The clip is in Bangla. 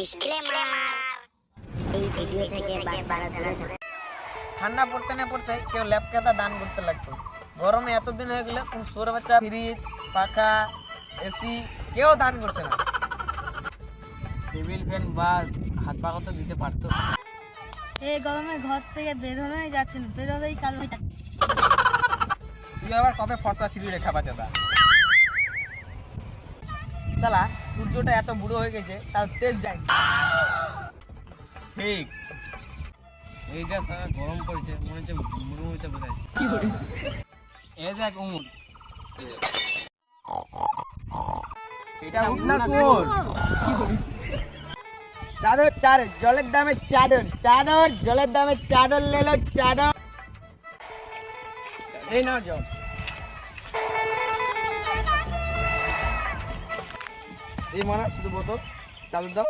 এই ভিডিও থেকে বারবার দূরে থাকুন। ঠান্ডা পড়তে না পড়তে কেউ ল্যাপকাতা দান করতে লাগতো। গরমে এতদিন হয়ে গেলে কোন সোর বাচ্চা ফ্রিজ, পাখা, এসি কেউ দান করছে না। টেবিল ফ্যান বা হাত পাখা তো দিতে পারতো। এই গরমে ঘর থেকে বেরোনোই যাচ্ছে না, বেরোলেই কালো হয়ে যাচ্ছে। তুই আবার কবে ফর্সা ছিলি রে খাবার দাদা? শালা সূর্যটা এত বুড়ো হয়ে গেছে তার তেজ যায়। ঠিক এই যা সারা গরম পড়েছে মনে হচ্ছে মুড়ো হইতে বোঝায়। কি করে এই দেখ উমুর এটা উঠনা কোন কি করে চাদর চাদর জলের দামে চাদর চাদর জলের দামে চাদর লেলো চাদর এই নাও জল এই মানা শুধু বোতল চাদর দাও।